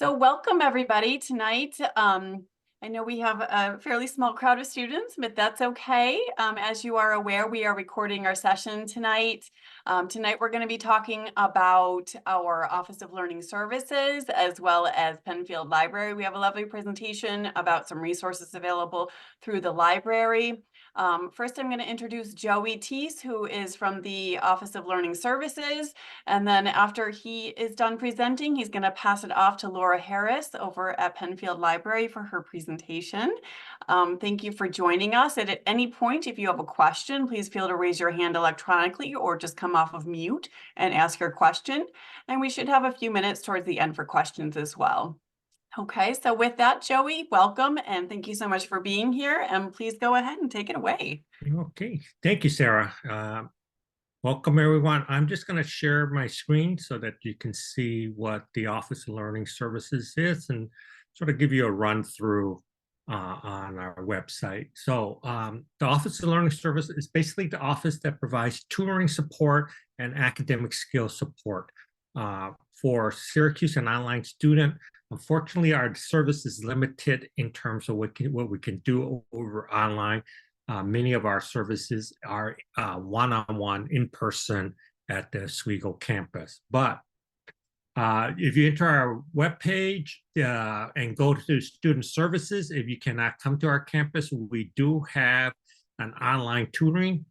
So welcome everybody tonight. I know we have a fairly small crowd of students, but that's okay. As you are aware, we are recording our session tonight. Tonight we're going to be talking about our Office of Learning Services as well as Penfield Library. We have a lovely presentation about some resources available through the library. First, I'm going to introduce Joey Teese, who is from the Office of Learning Services. And then after he is done presenting, he's going to pass it off to Laura Harris over at Penfield Library for her presentation. Thank you for joining us. And at any point, if you have a question, please feel to raise your hand electronically or just come off of mute and ask your question. And we should have a few minutes towards the end for questions as well. Okay, so with that, Joey, welcome and thank you so much for being here. And please go ahead and take it away. Okay, thank you, Sarah. Welcome, everyone. I'm just going to share my screen so that you can see what the Office of Learning Services is and sort of give you a run through on our website. So the Office of Learning Services is basically the office that provides tutoring support and academic skill support for Syracuse and online student. Unfortunately, our service is limited in terms of what we can do over online. Many of our services are one-on-one, in-person at the Oswego campus. But if you enter our webpage and go to student services, if you cannot come to our campus, we do have an online tutoring.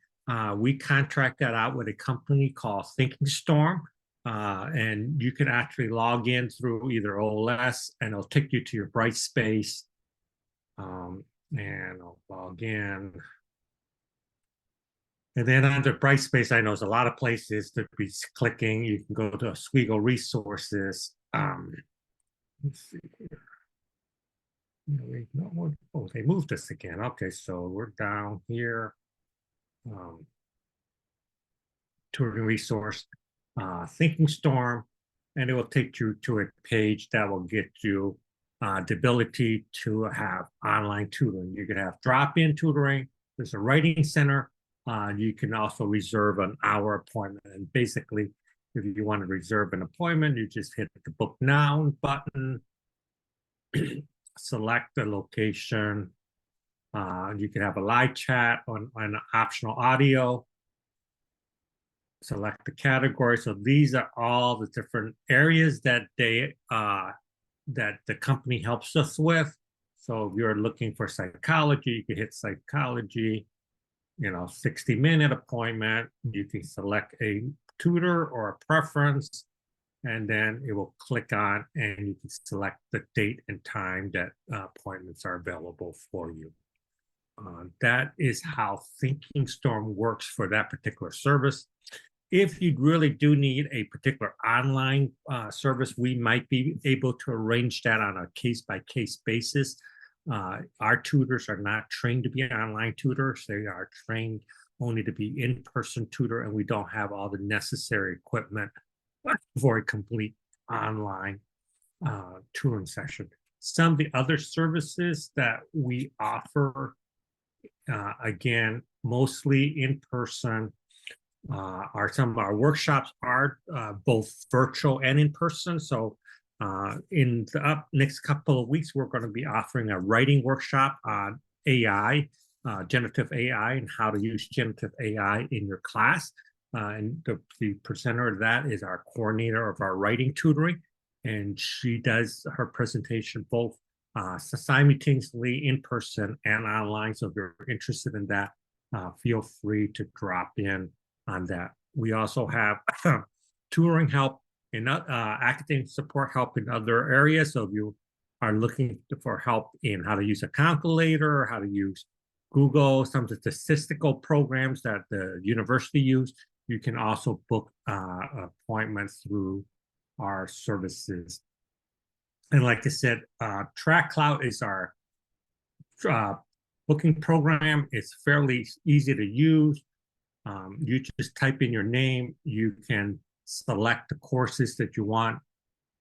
We contract that out with a company called Thinking Storm. And you can actually log in through either OLS and it'll take you to your Brightspace. And I'll log in. And then under Brightspace, I know there's a lot of places to be clicking. You can go to Oswego Resources. Let's see here. Oh, they moved us again. Okay, so we're down here. Tutoring resource, Thinking Storm, and it will take you to a page that will get you the ability to have online tutoring. You can have drop-in tutoring. There's a writing center. You can also reserve an hour appointment. And basically, if you want to reserve an appointment, you just hit the book now button, select the location. You can have a live chat on optional audio. Select the category. So these are all the different areas that that the company helps us with. So if you're looking for psychology, you can hit psychology, 60-minute appointment. You can select a tutor or a preference, and then it will click on and you can select the date and time that appointments are available for you. That is how Thinking Storm works for that particular service. If you really do need a particular online service, we might be able to arrange that on a case-by-case basis. Our tutors are not trained to be online tutors. They are trained only to be in-person tutor, and we don't have all the necessary equipment for a complete online tutoring session. Some of the other services that we offer, again, mostly in-person, some of our workshops are both virtual and in person. So in the next couple of weeks, we're going to be offering a writing workshop on AI, generative AI, and how to use generative AI in your class. And the presenter of that is our coordinator of our writing tutoring. And she does her presentation both simultaneously in person and online. So if you're interested in that, feel free to drop in on that. We also have tutoring help in academic support help in other areas. So if you are looking for help in how to use a calculator, how to use Google, some of the statistical programs that the university use, you can also book appointments through our services. And like I said, TrackCloud is our booking program. It's fairly easy to use. You just type in your name. You can select the courses that you want.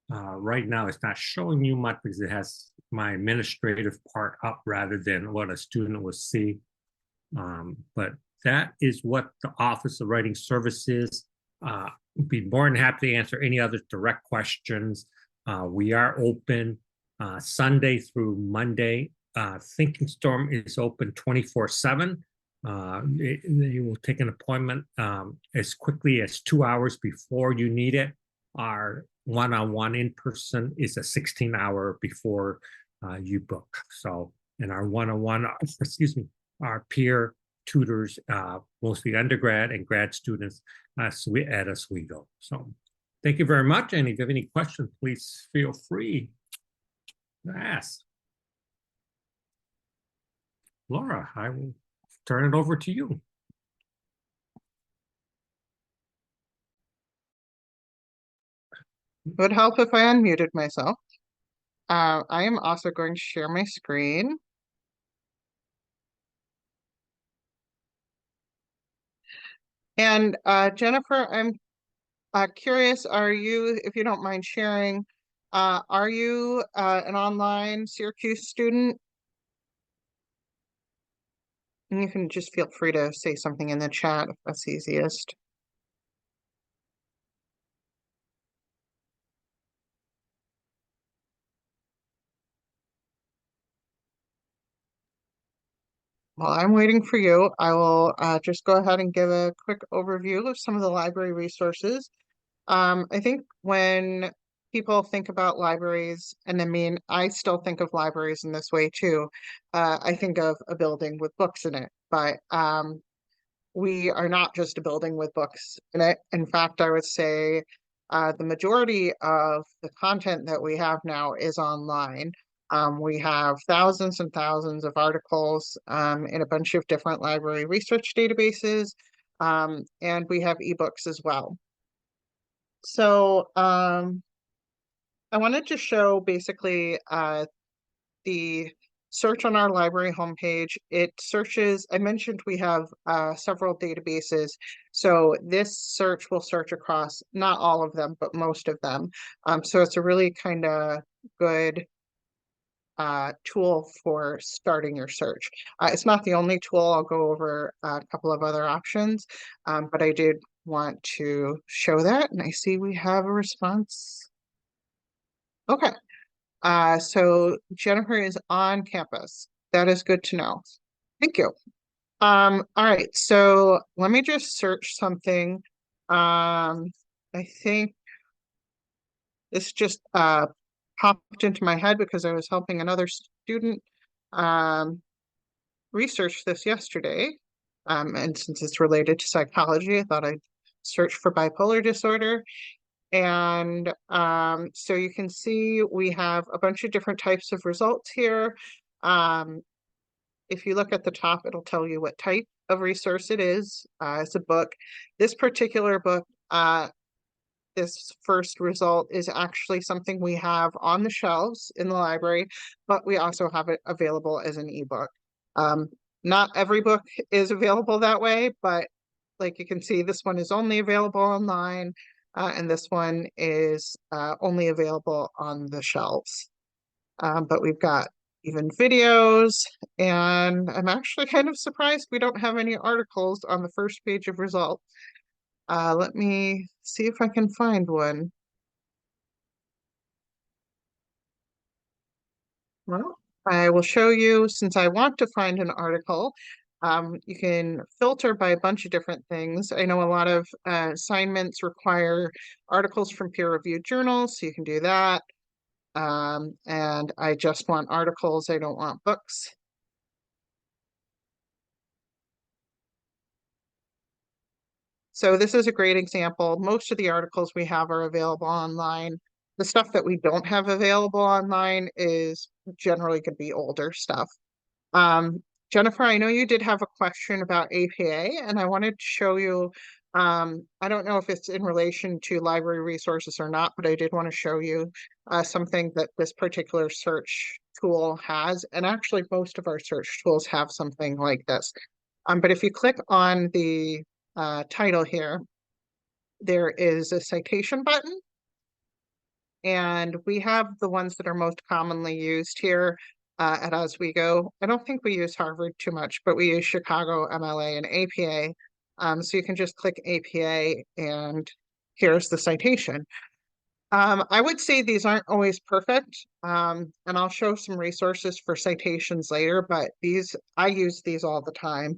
Right now, it's not showing you much because it has my administrative part up rather than what a student will see. But that is what the Office of Writing Services. Be more than happy to answer any other direct questions. We are open Sunday through Monday. Thinking Storm is open 24/7. You will take an appointment as quickly as 2 hours before you need it. Our one-on-one in-person is a 16-hour before you book. So, and our one-on-one, excuse me, our peer tutors, mostly undergrad and grad students at Oswego. So thank you very much. And if you have any questions, please feel free to ask. Laura, I will turn it over to you. It would help if I unmuted myself. I am also going to share my screen. And Jennifer, I'm curious, are you, if you don't mind sharing, are you an online Syracuse student? And you can just feel free to say something in the chat if that's easiest. While I'm waiting for you, I will just go ahead and give a quick overview of some of the library resources. I think when people think about libraries, and I mean, I still think of libraries in this way too. I think of a building with books in it, but we are not just a building with books in it. In fact, I would say the majority of the content that we have now is online. We have thousands and thousands of articles in a bunch of different library research databases, and we have ebooks as well. So I wanted to show basically the search on our library homepage. It searches, I mentioned we have several databases. So this search will search across not all of them, but most of them. So it's a really kind of good tool for starting your search. It's not the only tool. I'll go over a couple of other options, but I did want to show that. And I see we have a response. Okay. So Jennifer is on campus. That is good to know. Thank you. All right, so let me just search something. I think this just popped into my head because I was helping another student research this yesterday. And since it's related to psychology, I thought I'd search for bipolar disorder. And so you can see we have a bunch of different types of results here. If you look at the top, it'll tell you what type of resource it is. It's a book. This particular book, this first result is actually something we have on the shelves in the library, but we also have it available as an ebook. Not every book is available that way, but like you can see, this one is only available online. And this one is only available on the shelves. But we've got even videos, and I'm actually kind of surprised we don't have any articles on the first page of results. Let me see if I can find one. Well, I will show you, since I want to find an article, you can filter by a bunch of different things. I know a lot of assignments require articles from peer-reviewed journals, so you can do that. And I just want articles, I don't want books. So this is a great example. Most of the articles we have are available online. The stuff that we don't have available online is generally going to be older stuff. Jennifer, I know you did have a question about APA, and I wanted to show you, I don't know if it's in relation to library resources or not, but I did want to show you something that this particular search tool has, and actually most of our search tools have something like this. But if you click on the title here, there is a citation button, and we have the ones that are most commonly used here at Oswego. I don't think we use Harvard too much, but we use Chicago, MLA, and APA. So you can just click APA, and here's the citation. I would say these aren't always perfect, and I'll show some resources for citations later, but I use these all the time.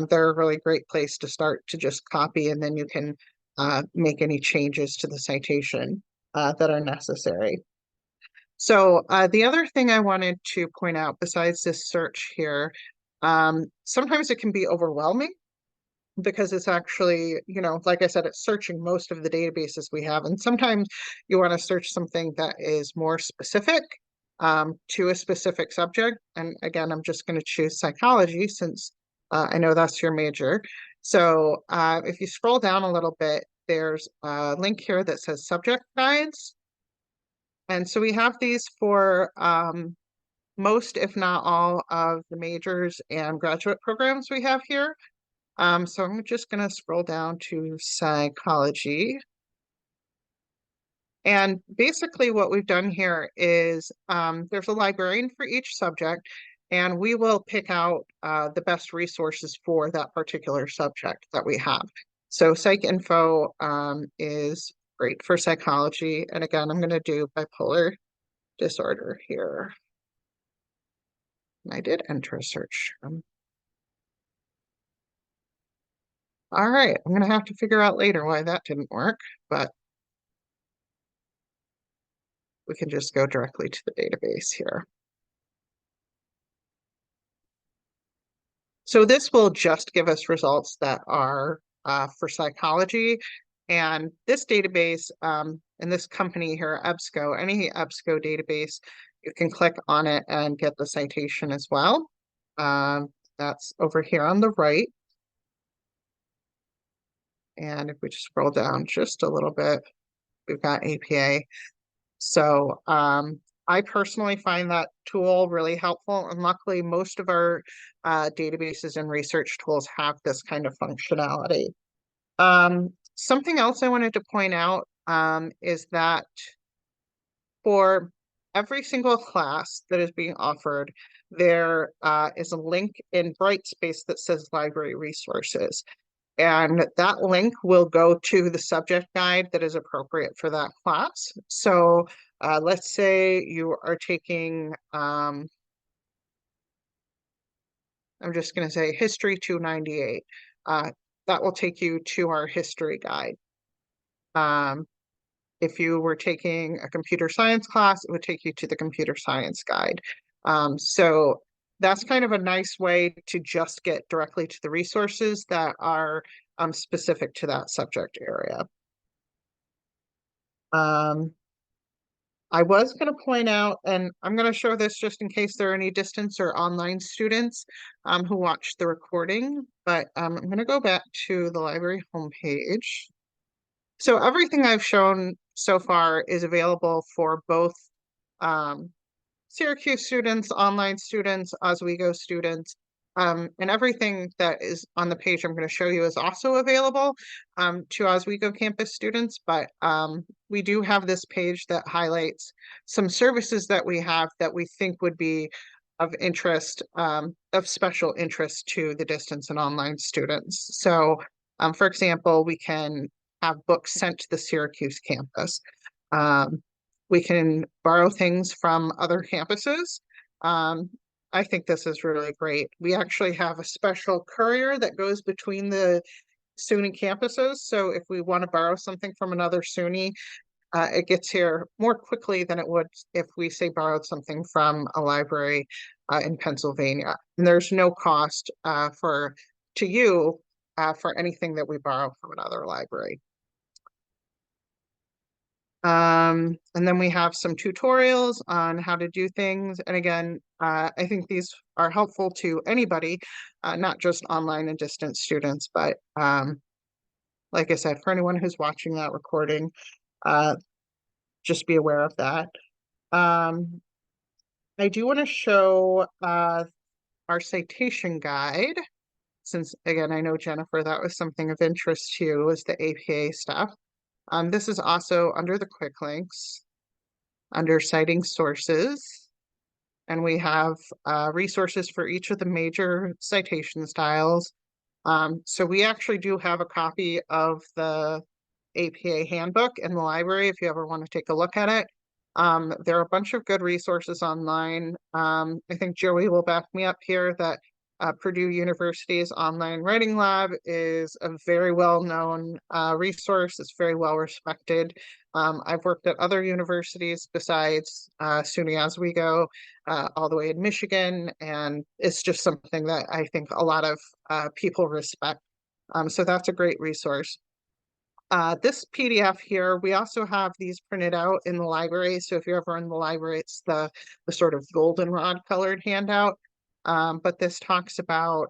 They're a really great place to start to just copy, and then you can make any changes to the citation that are necessary. So the other thing I wanted to point out besides this search here, sometimes it can be overwhelming because it's actually, like I said, it's searching most of the databases we have. And sometimes you want to search something that is more specific to a specific subject. And again, I'm just going to choose psychology since I know that's your major. So if you scroll down a little bit, there's a link here that says subject guides. And so we have these for most, if not all, of the majors and graduate programs we have here. So I'm just going to scroll down to psychology. And basically what we've done here is there's a librarian for each subject, and we will pick out the best resources for that particular subject that we have. So PsycInfo is great for psychology. And again, I'm going to do bipolar disorder here. And I did enter a search term. All right, I'm going to have to figure out later why that didn't work, but we can just go directly to the database here. So this will just give us results that are for psychology. And this database and this company here, EBSCO, any EBSCO database, you can click on it and get the citation as well. That's over here on the right. And if we just scroll down just a little bit, we've got APA. So I personally find that tool really helpful. And luckily, most of our databases and research tools have this kind of functionality. Something else I wanted to point out is that for every single class that is being offered, there is a link in Brightspace that says library resources. And that link will go to the subject guide that is appropriate for that class. So let's say you are taking, I'm just going to say History 298. That will take you to our history guide. If you were taking a computer science class, it would take you to the computer science guide. So that's kind of a nice way to just get directly to the resources that are specific to that subject area. I was going to point out, and I'm going to show this just in case there are any distance or online students who watch the recording, but I'm going to go back to the library homepage. So everything I've shown so far is available for both Syracuse students, online students, Oswego students, and everything that is on the page I'm going to show you is also available to Oswego campus students, but we do have this page that highlights some services that we have that we think would be of interest, of special interest to the distance and online students. So, for example, we can have books sent to the Syracuse campus. We can borrow things from other campuses. I think this is really great. We actually have a special courier that goes between the SUNY campuses. So if we want to borrow something from another SUNY, it gets here more quickly than it would if we say borrowed something from a library in Pennsylvania. And there's no cost to you for anything that we borrow from another library. And then we have some tutorials on how to do things. And again, I think these are helpful to anybody, not just online and distance students, but like I said, for anyone who's watching that recording, just be aware of that. I do want to show our citation guide, since again, I know Jennifer, that was something of interest to you, was the APA stuff. This is also under the quick links, under citing sources, and we have resources for each of the major citation styles. So we actually do have a copy of the APA handbook in the library if you ever want to take a look at it. There are a bunch of good resources online. I think Joey will back me up here that Purdue University's online writing lab is a very well-known resource. It's very well respected. I've worked at other universities besides SUNY Oswego, all the way in Michigan, and it's just something that I think a lot of people respect. So that's a great resource. This PDF here, we also have these printed out in the library. So if you're ever in the library, it's the sort of goldenrod colored handout. But this talks about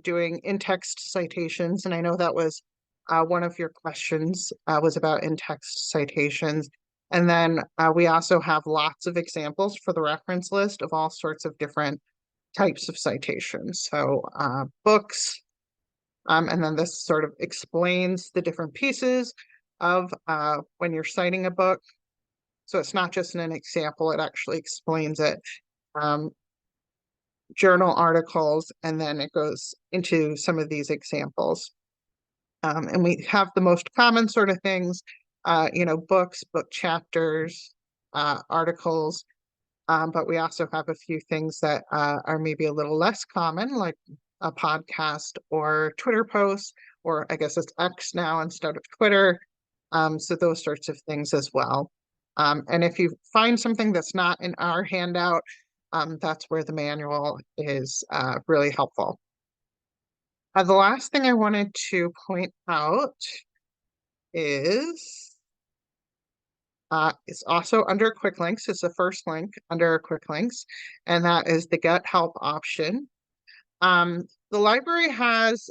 doing in-text citations. And I know that was one of your questions was about in-text citations. And then we also have lots of examples for the reference list of all sorts of different types of citations. So books, and then this sort of explains the different pieces of when you're citing a book. So it's not just an example, it actually explains it. Journal articles, and then it goes into some of these examples. And we have the most common sort of things, books, book chapters, articles, but we also have a few things that are maybe a little less common, like a podcast or Twitter posts, or I guess it's X now instead of Twitter. So those sorts of things as well. And if you find something that's not in our handout, that's where the manual is really helpful. The last thing I wanted to point out is it's also under quick links. It's the first link under quick links, and that is the get help option. The library has,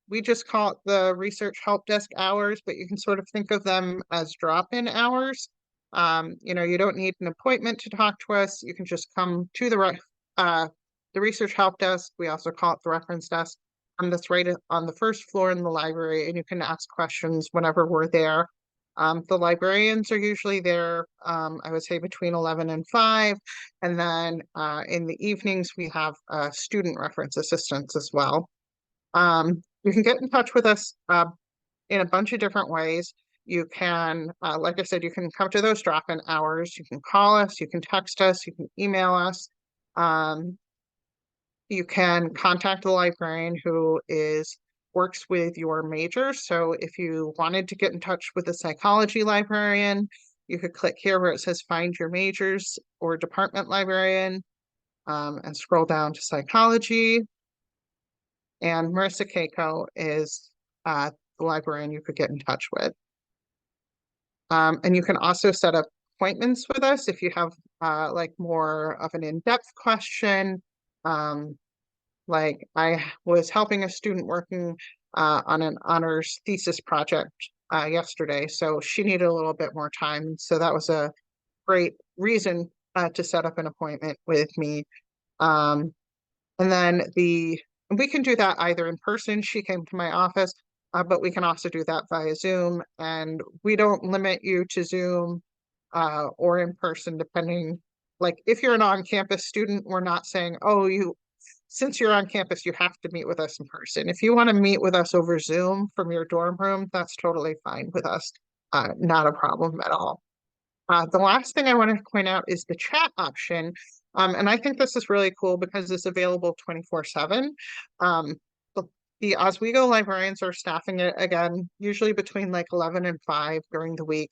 we just call it the research help desk hours, but you can sort of think of them as drop-in hours. You don't need an appointment to talk to us. You can just come to the research help desk. We also call it the reference desk. That's right on the first floor in the library, and you can ask questions whenever we're there. The librarians are usually there, I would say between 11 and 5. And then in the evenings, we have student reference assistants as well. You can get in touch with us in a bunch of different ways. You can, like I said, you can come to those drop-in hours. You can call us, you can text us, you can email us. You can contact the librarian who works with your major. So if you wanted to get in touch with a psychology librarian, you could click here where it says find your majors or department librarian, and scroll down to psychology. And Marissa Keiko is the librarian you could get in touch with. And you can also set up appointments with us if you have like more of an in-depth question. Like I was helping a student working on an honors thesis project yesterday, so she needed a little bit more time. So that was a great reason to set up an appointment with me. And then we can do that either in person. She came to my office, but we can also do that via Zoom. And we don't limit you to Zoom or in person, depending. Like if you're an on-campus student, we're not saying, oh, since you're on campus, you have to meet with us in person. If you want to meet with us over Zoom from your dorm room, that's totally fine with us. Not a problem at all. The last thing I want to point out is the chat option. And I think this is really cool because it's available 24/7. The Oswego librarians are staffing it again, usually between like 11 and 5 during the week.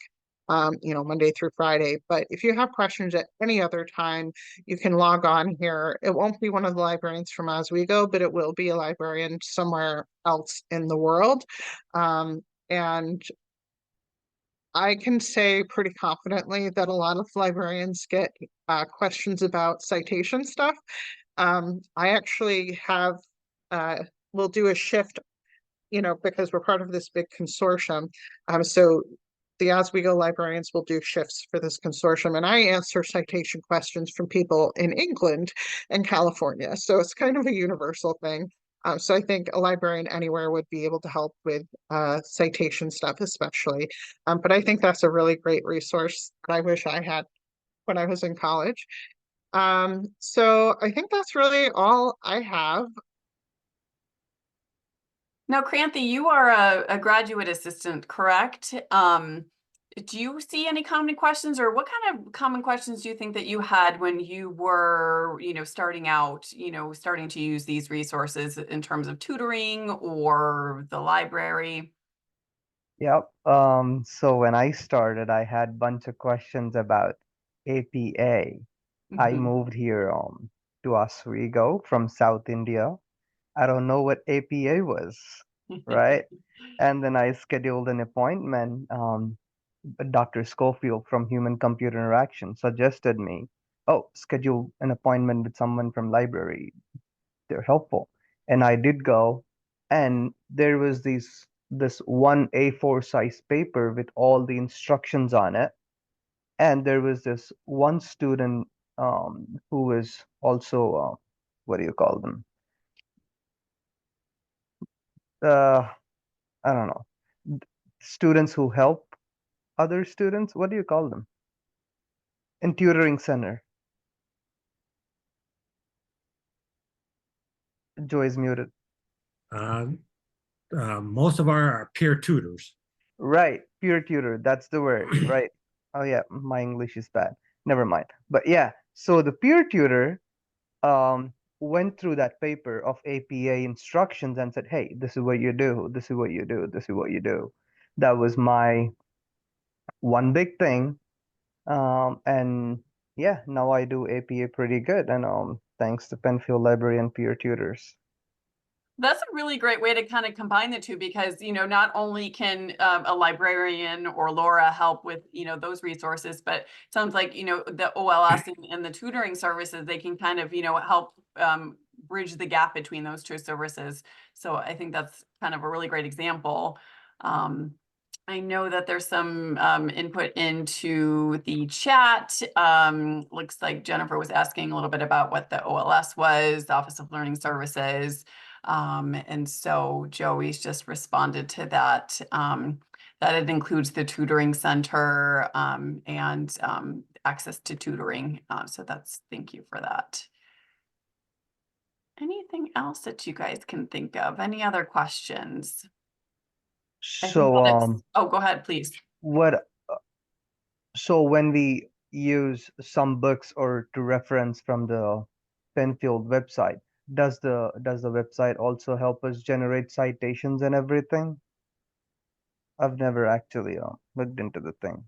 Monday through Friday. But if you have questions at any other time, you can log on here. It won't be one of the librarians from Oswego, but it will be a librarian somewhere else in the world. And I can say pretty confidently that a lot of librarians get questions about citation stuff. I actually will do a shift, because we're part of this big consortium. So the Oswego librarians will do shifts for this consortium, and I answer citation questions from people in England and California. So it's kind of a universal thing. So I think a librarian anywhere would be able to help with citation stuff, especially. But I think that's a really great resource that I wish I had when I was in college. So I think that's really all I have. Now, Kranthi, you are a graduate assistant, correct? Do you see any common questions, or what kind of common questions do you think that you had when you were, starting out, starting to use these resources in terms of tutoring or the library? Yep. So when I started, I had bunch of questions about APA. I Mhm. moved here to Oswego from South India. I don't know what APA was, right? And then I scheduled an appointment. Dr. Schofield from Human Computer Interaction suggested me, oh, schedule an appointment with someone from library. They're helpful. And I did go, and there was this one A4 size paper with all the instructions on it. And there was this one student who was also what do you call them? Uh, I don't know. Students who help other students. What do you call them? In tutoring center. Joy is muted. Uh, most of our are peer tutors. Right, peer tutor, that's the word, right? Oh yeah, my English is bad. Never mind. But yeah, so the peer tutor went through that paper of APA instructions and said, "Hey, this is what you do. This is what you do. This is what you do." That was my one big thing. And yeah, now I do APA pretty good, and thanks to Penfield Library and peer tutors. That's a really great way to kind of combine the two because, not only can a librarian or Laura help with, those resources, but it sounds like, the OLS and the tutoring services, they can kind of, help bridge the gap between those two services. So I think that's kind of a really great example. I know that there's some input into the chat. Looks like Jennifer was asking a little bit about what the OLS was, the Office of Learning Services. And so Joey's just responded to that, that it includes the tutoring center and access to tutoring. So thank you for that. Anything else that you guys can think of? Any other questions? I think So oh, go ahead, please. what so when we use some books or to reference from the Penfield website, does the website also help us generate citations and everything? I've never actually looked into the thing.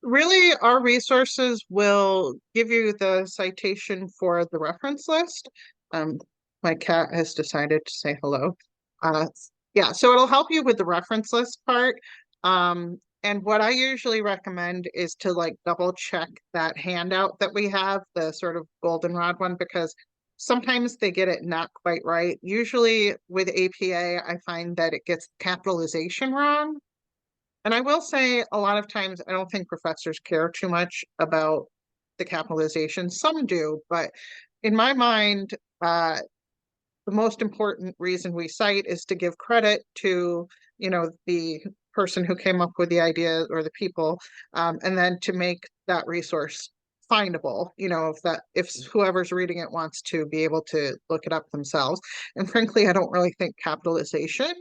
Really, our resources will give you the citation for the reference list. Um, my cat has decided to say hello. Yeah, so it'll help you with the reference list part. And what I usually recommend is to like double check that handout that we have, the sort of goldenrod one, because sometimes they get it not quite right. Usually with APA, I find that it gets capitalization wrong. And I will say a lot of times I don't think professors care too much about the capitalization. Some do, but in my mind, the most important reason we cite is to give credit to, the person who came up with the idea or the people, and then to make that resource findable, if whoever's reading it wants to be able to look it up themselves. And frankly, I don't really think capitalization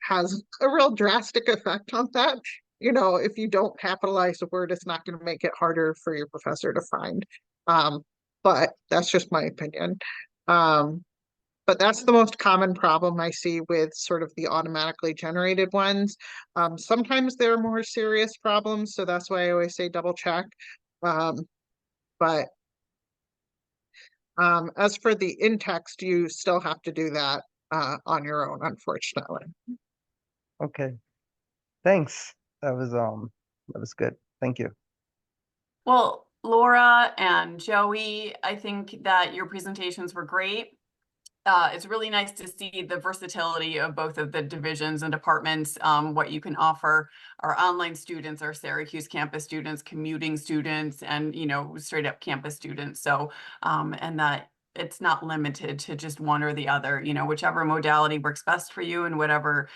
has a real drastic effect on that. If you don't capitalize a word, it's not going to make it harder for your professor to find. But that's just my opinion. But that's the most common problem I see with sort of the automatically generated ones. Sometimes there are more serious problems, so that's why I always say double check. But as for the in-text, you still have to do that on your own, unfortunately. Okay, thanks. That was good. Thank you. Well, Laura and Joey, I think that your presentations were great. It's really nice to see the versatility of both of the divisions and departments, what you can offer our online students, our Syracuse campus students, commuting students, and, straight up campus students. So, and that it's not limited to just one or the other, whichever modality works best for you and whatever,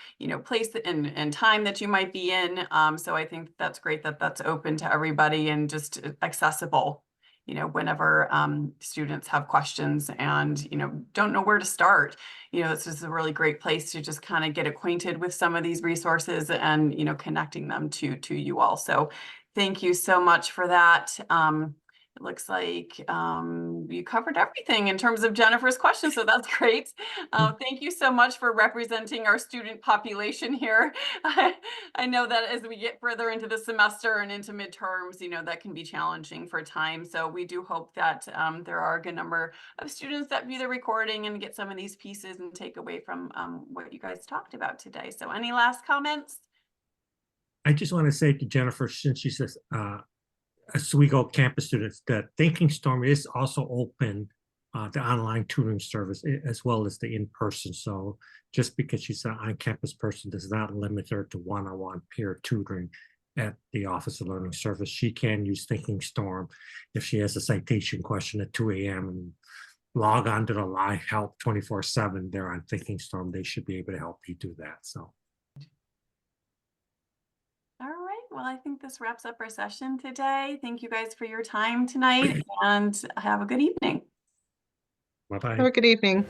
place and time that you might be in. So I think that's great that that's open to everybody and just accessible. whenever students have questions and, don't know where to start. This is a really great place to just kind of get acquainted with some of these resources and, connecting them to you all. So thank you so much for that. It looks like you covered everything in terms of Jennifer's questions, so that's great. Thank you so much for representing our student population here. I know that as we get further into the semester and into midterms, that can be challenging for time. So we do hope that there are a good number of students that view the recording and get some of these pieces and take away from what you guys talked about today. So any last comments? I just want to say to Jennifer, since she says Oswego campus students, the Thinking Storm is also open, the online tutoring service as well as the in-person. So just because she's an on-campus person does not limit her to one-on-one peer tutoring at the Office of Learning Service. She can use Thinking Storm if she has a citation question at 2 a.m. and log on to the live help 24/7 there on Thinking Storm. They should be able to help you do that. So. All right, well, I think this wraps up our session today. Thank you guys for your time tonight and have a good evening. Bye-bye. Have a good evening.